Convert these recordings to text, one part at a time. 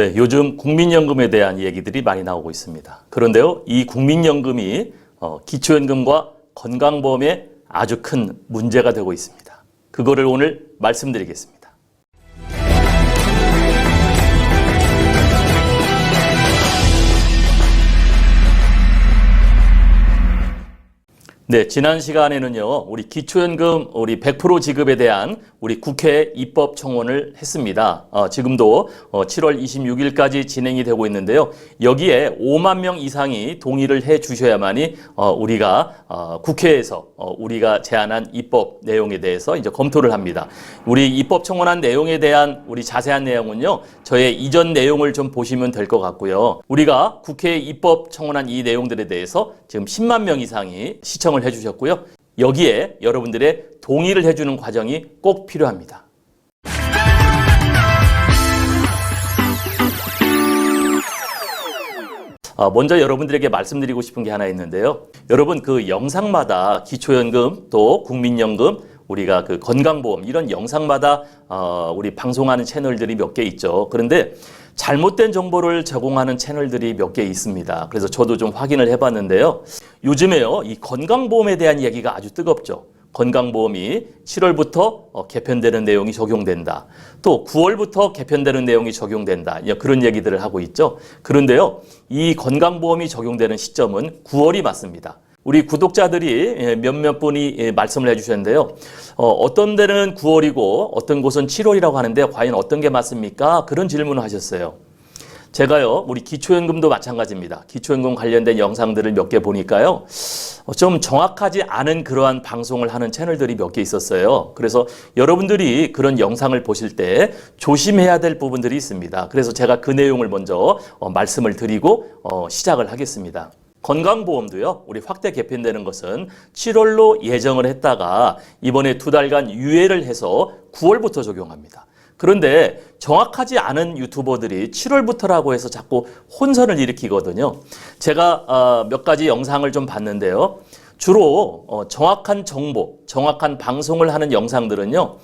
네, 요즘 국민연금에 대한 얘기들이 많이 나오고 있습니다. 그런데요, 이 국민연금이 기초연금과 건강보험에 아주 큰 문제가 되고 있습니다. 그거를 오늘 말씀드리겠습니다. 네, 지난 시간에는요, 우리 기초연금 우리 100% 지급에 대한 우리 국회 입법 청원을 했습니다. 지금도 7월 26일까지 진행이 되고 있는데요. 여기에 5만 명 이상이 동의를 해 주셔야만이 우리가 국회에서 우리가 제안한 입법 내용에 대해서 이제 검토를 합니다. 우리 입법 청원한 내용에 대한 우리 자세한 내용은요, 저의 이전 내용을 좀 보시면 될 것 같고요. 우리가 국회에 입법 청원한 이 내용들에 대해서 지금 10만 명 이상이 시청을 해주셨고요. 여기에 여러분들의 동의를 해주는 과정이 꼭 필요합니다. 먼저 여러분들에게 말씀드리고 싶은 게 하나 있는데요. 여러분 그 영상마다 기초연금 또 국민연금 우리가 그 건강보험 이런 영상마다 우리 방송하는 채널들이 몇 개 있죠. 그런데 잘못된 정보를 제공하는 채널들이 몇 개 있습니다. 그래서 저도 좀 확인을 해봤는데요. 요즘에요, 이 건강보험에 대한 얘기가 아주 뜨겁죠. 건강보험이 7월부터 개편되는 내용이 적용된다. 또 9월부터 개편되는 내용이 적용된다. 그런 얘기들을 하고 있죠. 그런데요, 이 건강보험이 적용되는 시점은 9월이 맞습니다. 우리 구독자들이 몇몇 분이 말씀을 해주셨는데요. 어떤 데는 9월이고 어떤 곳은 7월이라고 하는데 과연 어떤 게 맞습니까? 그런 질문을 하셨어요. 제가요, 우리 기초연금도 마찬가지입니다. 기초연금 관련된 영상들을 몇 개 보니까요, 좀 정확하지 않은 그러한 방송을 하는 채널들이 몇 개 있었어요. 그래서 여러분들이 그런 영상을 보실 때 조심해야 될 부분들이 있습니다. 그래서 제가 그 내용을 먼저 말씀을 드리고 시작을 하겠습니다. 건강보험도요, 우리 확대 개편되는 것은 7월로 예정을 했다가 이번에 2달간 유예를 해서 9월부터 적용합니다. 그런데 정확하지 않은 유튜버들이 7월부터라고 해서 자꾸 혼선을 일으키거든요. 제가 몇 가지 영상을 좀 봤는데요. 주로 정확한 정보, 정확한 방송을 하는 영상들은요.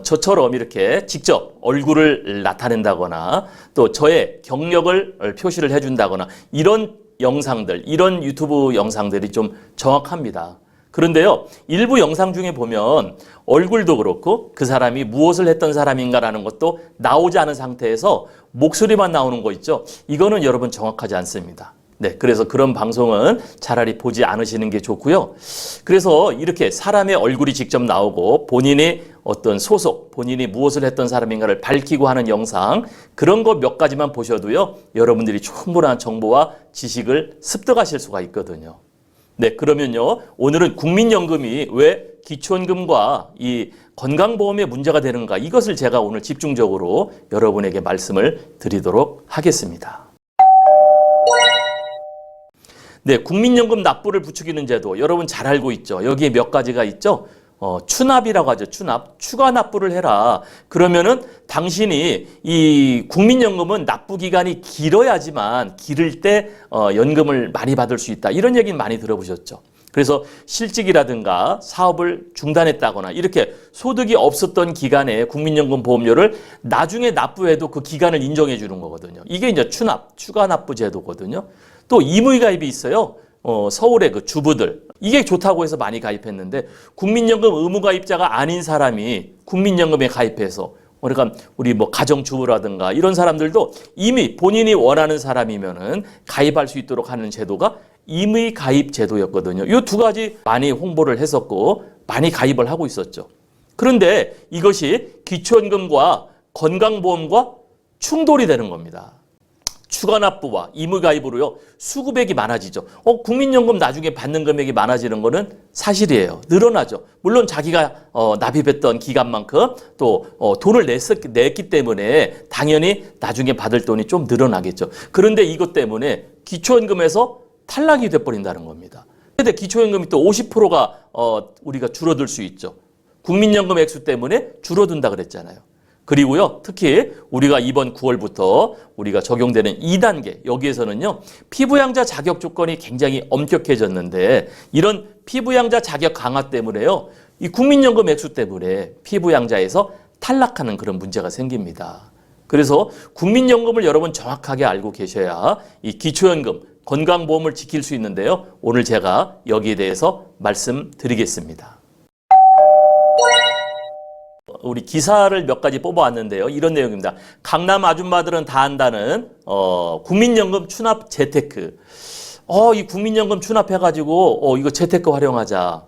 저처럼 이렇게 직접 얼굴을 나타낸다거나 또 저의 경력을 표시를 해준다거나 이런 영상들, 이런 유튜브 영상들이 좀 정확합니다. 그런데요, 일부 영상 중에 보면 얼굴도 그렇고 그 사람이 무엇을 했던 사람인가라는 것도 나오지 않은 상태에서 목소리만 나오는 거 있죠. 이거는 여러분 정확하지 않습니다. 네, 그래서 그런 방송은 차라리 보지 않으시는 게 좋고요. 그래서 이렇게 사람의 얼굴이 직접 나오고 본인이 어떤 소속, 본인이 무엇을 했던 사람인가를 밝히고 하는 영상, 그런 거 몇 가지만 보셔도요, 여러분들이 충분한 정보와 지식을 습득하실 수가 있거든요. 네, 그러면요, 오늘은 국민연금이 왜 기초연금과 이 건강보험에 문제가 되는가, 이것을 제가 오늘 집중적으로 여러분에게 말씀을 드리도록 하겠습니다. 네, 국민연금 납부를 부추기는 제도 여러분 잘 알고 있죠. 여기에 몇 가지가 있죠. 추납이라고 하죠. 추납. 추가 납부를 해라. 그러면은 당신이 이 국민연금은 납부 기간이 길어야지만 기를 때 연금을 많이 받을 수 있다. 이런 얘기는 많이 들어보셨죠. 그래서 실직이라든가 사업을 중단했다거나 이렇게 소득이 없었던 기간에 국민연금 보험료를 나중에 납부해도 그 기간을 인정해 주는 거거든요. 이게 이제 추납, 추가 납부 제도거든요. 또 임의가입이 있어요. 서울의 그 주부들. 이게 좋다고 해서 많이 가입했는데 국민연금 의무가입자가 아닌 사람이 국민연금에 가입해서 그러니까 우리 뭐 가정주부라든가 이런 사람들도 이미 본인이 원하는 사람이면은 가입할 수 있도록 하는 제도가 임의가입 제도였거든요. 이 두 가지 많이 홍보를 했었고 많이 가입을 하고 있었죠. 그런데 이것이 기초연금과 건강보험과 충돌이 되는 겁니다. 추가 납부와 의무가입으로요, 수급액이 많아지죠. 국민연금 나중에 받는 금액이 많아지는 거는 사실이에요. 늘어나죠. 물론 자기가 납입했던 기간만큼 또 돈을 냈기 때문에 당연히 나중에 받을 돈이 좀 늘어나겠죠. 그런데 이것 때문에 기초연금에서 탈락이 돼버린다는 겁니다. 그런데 기초연금이 또 50%가 우리가 줄어들 수 있죠. 국민연금 액수 때문에 줄어든다 그랬잖아요. 그리고요, 특히 우리가 이번 9월부터 우리가 적용되는 2단계, 여기에서는요, 피부양자 자격 조건이 굉장히 엄격해졌는데 이런 피부양자 자격 강화 때문에요, 이 국민연금 액수 때문에 피부양자에서 탈락하는 그런 문제가 생깁니다. 그래서 국민연금을 여러분 정확하게 알고 계셔야 이 기초연금, 건강보험을 지킬 수 있는데요. 오늘 제가 여기에 대해서 말씀드리겠습니다. 우리 기사를 몇 가지 뽑아왔는데요. 이런 내용입니다. 강남 아줌마들은 다 안다는 국민연금 추납 재테크. 이 국민연금 추납해가지고 이거 재테크 활용하자.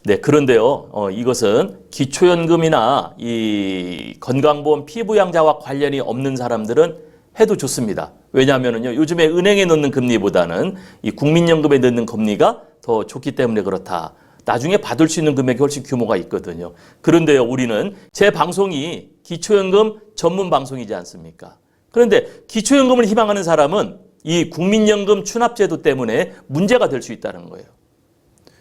네, 그런데요. 이것은 기초연금이나 이 건강보험 피부양자와 관련이 없는 사람들은 해도 좋습니다. 왜냐하면요, 요즘에 은행에 넣는 금리보다는 이 국민연금에 넣는 금리가 더 좋기 때문에 그렇다. 나중에 받을 수 있는 금액이 훨씬 규모가 있거든요. 그런데요, 우리는 제 방송이 기초연금 전문 방송이지 않습니까? 그런데 기초연금을 희망하는 사람은 이 국민연금 추납제도 때문에 문제가 될 수 있다는 거예요.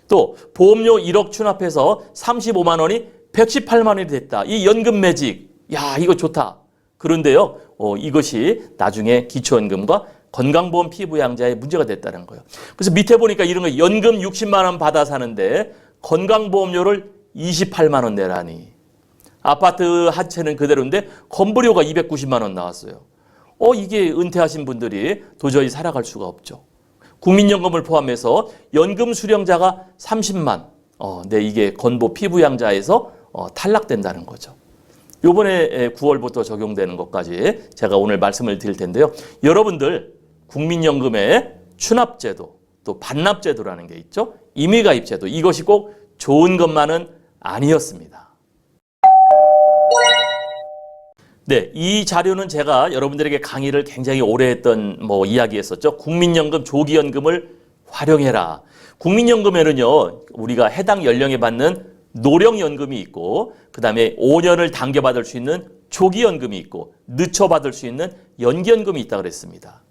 또 보험료 1억 추납해서 35만 원이 118만 원이 됐다. 이 연금 매직, 야, 이거 좋다. 그런데요, 이것이 나중에 기초연금과 건강보험 피부양자에 문제가 됐다는 거예요. 그래서 밑에 보니까 이런 거 연금 60만 원 받아 사는데 건강보험료를 28만 원 내라니. 아파트 한 채는 그대로인데 건보료가 290만 원 나왔어요. 이게 은퇴하신 분들이 도저히 살아갈 수가 없죠. 국민연금을 포함해서 연금 수령자가 30만. 네, 이게 건보 피부양자에서 탈락된다는 거죠. 요번에 9월부터 적용되는 것까지 제가 오늘 말씀을 드릴 텐데요. 여러분들 국민연금의 추납제도, 또 반납제도라는 게 있죠. 임의가입제도, 이것이 꼭 좋은 것만은 아니었습니다. 네, 이 자료는 제가 여러분들에게 강의를 굉장히 오래 했던 이야기했었죠. 국민연금 조기연금을 활용해라. 국민연금에는요, 우리가 해당 연령에 받는 노령연금이 있고, 그 다음에 5년을 당겨받을 수 있는 조기연금이 있고, 늦춰받을 수 있는 연기연금이 있다 그랬습니다.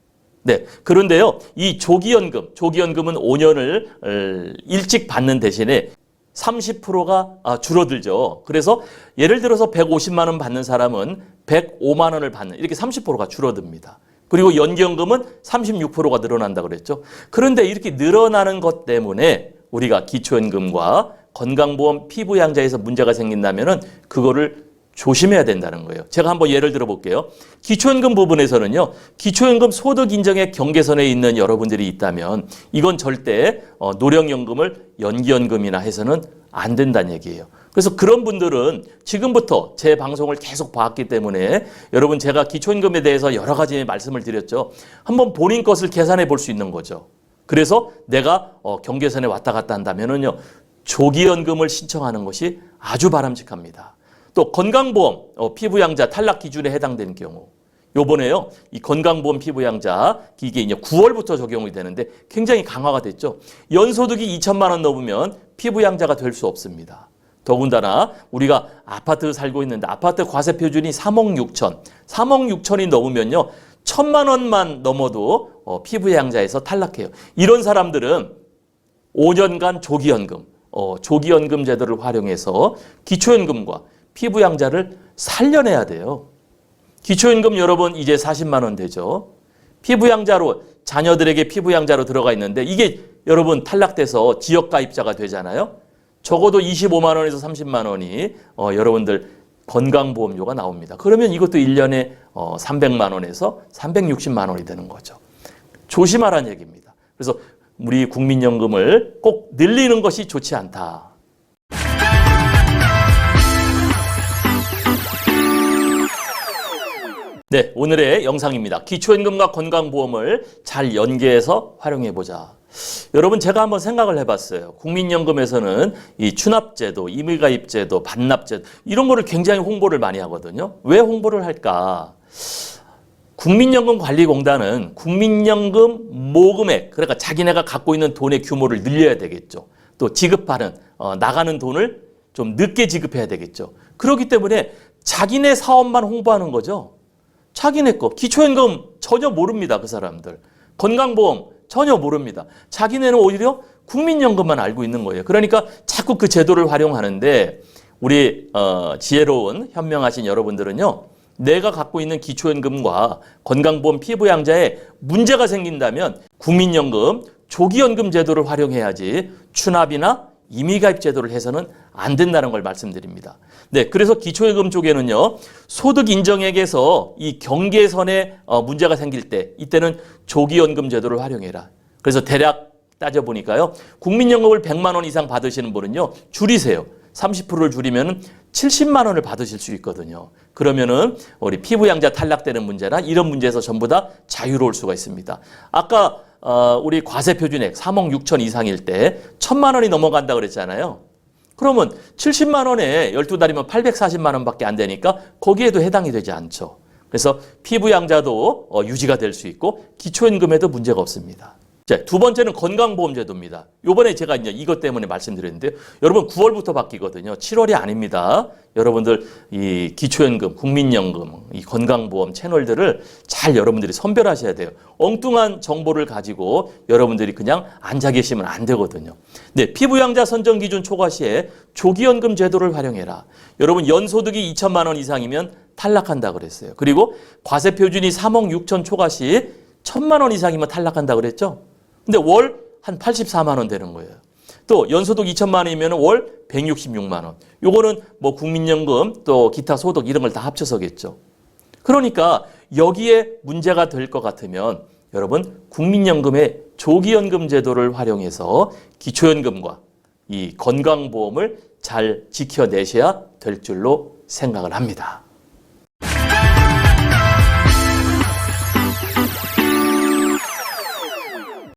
네, 그런데요, 이 조기연금은 5년을 일찍 받는 대신에 30%가 줄어들죠. 그래서 예를 들어서 150만 원 받는 사람은 105만 원을 받는, 이렇게 30%가 줄어듭니다. 그리고 연기연금은 36%가 늘어난다 그랬죠. 그런데 이렇게 늘어나는 것 때문에 우리가 기초연금과 건강보험 피부양자에서 문제가 생긴다면은 그거를 조심해야 된다는 거예요. 제가 한번 예를 들어 볼게요. 기초연금 부분에서는요, 기초연금 소득 인정의 경계선에 있는 여러분들이 있다면 이건 절대 노령연금을 연기연금이나 해서는 안 된다는 얘기예요. 그래서 그런 분들은 지금부터 제 방송을 계속 봤기 때문에 여러분, 제가 기초연금에 대해서 여러 가지 말씀을 드렸죠. 한번 본인 것을 계산해 볼 수 있는 거죠. 그래서 내가 경계선에 왔다 갔다 한다면은요, 조기연금을 신청하는 것이 아주 바람직합니다. 또 건강보험 피부양자 탈락 기준에 해당되는 경우, 요번에요, 이 건강보험 피부양자 이게 이제 9월부터 적용이 되는데 굉장히 강화가 됐죠. 연소득이 2천만 원 넘으면 피부양자가 될 수 없습니다. 더군다나 우리가 아파트 살고 있는데 아파트 과세 표준이 3억 6천, 3억 6천이 넘으면요, 1,000만 원만 넘어도 피부양자에서 탈락해요. 이런 사람들은 5년간 조기연금, 조기연금 제도를 활용해서 기초연금과 피부양자를 살려내야 돼요. 기초연금 여러분 이제 40만 원 되죠. 피부양자로, 자녀들에게 피부양자로 들어가 있는데 이게 여러분 탈락돼서 지역가입자가 되잖아요. 적어도 25만 원에서 30만 원이 여러분들 건강보험료가 나옵니다. 그러면 이것도 1년에 300만 원에서 360만 원이 되는 거죠. 조심하라는 얘기입니다. 그래서 우리 국민연금을 꼭 늘리는 것이 좋지 않다. 네, 오늘의 영상입니다. 기초연금과 건강보험을 잘 연계해서 활용해보자. 여러분, 제가 한번 생각을 해봤어요. 국민연금에서는 이 추납제도, 임의가입제도, 반납제도 이런 거를 굉장히 홍보를 많이 하거든요. 왜 홍보를 할까? 국민연금관리공단은 국민연금 모금액, 그러니까 자기네가 갖고 있는 돈의 규모를 늘려야 되겠죠. 또 지급하는, 나가는 돈을 좀 늦게 지급해야 되겠죠. 그렇기 때문에 자기네 사업만 홍보하는 거죠. 자기네 거. 기초연금 전혀 모릅니다, 그 사람들. 건강보험 전혀 모릅니다. 자기네는 오히려 국민연금만 알고 있는 거예요. 그러니까 자꾸 그 제도를 활용하는데 우리 지혜로운 현명하신 여러분들은요, 내가 갖고 있는 기초연금과 건강보험 피부양자에 문제가 생긴다면 국민연금, 조기연금 제도를 활용해야지 추납이나 임의가입 제도를 해서는 안 된다는 걸 말씀드립니다. 네, 그래서 기초예금 쪽에는요, 소득 인정액에서 이 경계선에 문제가 생길 때, 이때는 조기연금 제도를 활용해라. 그래서 대략 따져보니까요, 국민연금을 100만 원 이상 받으시는 분은요, 줄이세요. 30%를 줄이면 70만 원을 받으실 수 있거든요. 그러면은 우리 피부양자 탈락되는 문제나 이런 문제에서 전부 다 자유로울 수가 있습니다. 아까 우리 과세표준액 3억 6천 이상일 때 1,000만 원이 넘어간다 그랬잖아요. 그러면 70만 원에 12달이면 840만 원밖에 안 되니까 거기에도 해당이 되지 않죠. 그래서 피부양자도 유지가 될 수 있고 기초연금에도 문제가 없습니다. 자, 두 번째는 건강보험제도입니다. 요번에 제가 이제 이것 때문에 말씀드렸는데 여러분 9월부터 바뀌거든요. 7월이 아닙니다. 여러분들 이 기초연금, 국민연금, 이 건강보험 채널들을 잘 여러분들이 선별하셔야 돼요. 엉뚱한 정보를 가지고 여러분들이 그냥 앉아 계시면 안 되거든요. 네, 피부양자 선정 기준 초과 시에 조기연금 제도를 활용해라. 여러분 연소득이 2천만 원 이상이면 탈락한다 그랬어요. 그리고 과세표준이 3억 6천 초과 시 1,000만 원 이상이면 탈락한다 그랬죠. 근데 월 한 84만 원 되는 거예요. 또 연소득 2천만 원이면 월 166만 원. 요거는 뭐 국민연금 또 기타 소득 이런 걸 다 합쳐서겠죠. 그러니까 여기에 문제가 될 것 같으면 여러분 국민연금의 조기연금 제도를 활용해서 기초연금과 이 건강보험을 잘 지켜내셔야 될 줄로 생각을 합니다.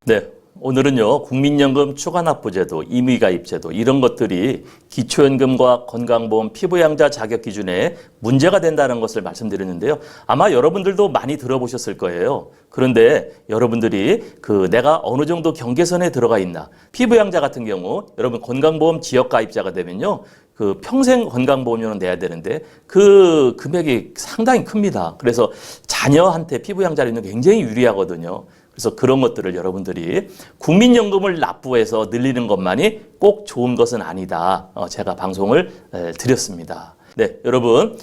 네, 오늘은요 국민연금 추가납부제도, 임의가입제도 이런 것들이 기초연금과 건강보험 피부양자 자격 기준에 문제가 된다는 것을 말씀드렸는데요. 아마 여러분들도 많이 들어보셨을 거예요. 그런데 여러분들이 내가 어느 정도 경계선에 들어가 있나, 피부양자 같은 경우 여러분 건강보험 지역가입자가 되면요, 평생 건강보험료는 내야 되는데 그 금액이 상당히 큽니다. 그래서 자녀한테 피부양자를 있는 게 굉장히 유리하거든요. 그래서 그런 것들을 여러분들이 국민연금을 납부해서 늘리는 것만이 꼭 좋은 것은 아니다. 제가 방송을 드렸습니다. 네, 여러분,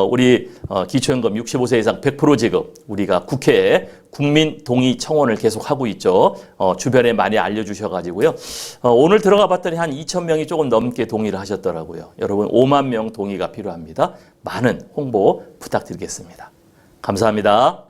우리 기초연금 65세 이상 100% 지급, 우리가 국회에 국민 동의 청원을 계속 하고 있죠. 주변에 많이 알려주셔가지고요. 오늘 들어가 봤더니 한 2,000명이 조금 넘게 동의를 하셨더라고요. 여러분 5만 명 동의가 필요합니다. 많은 홍보 부탁드리겠습니다. 감사합니다.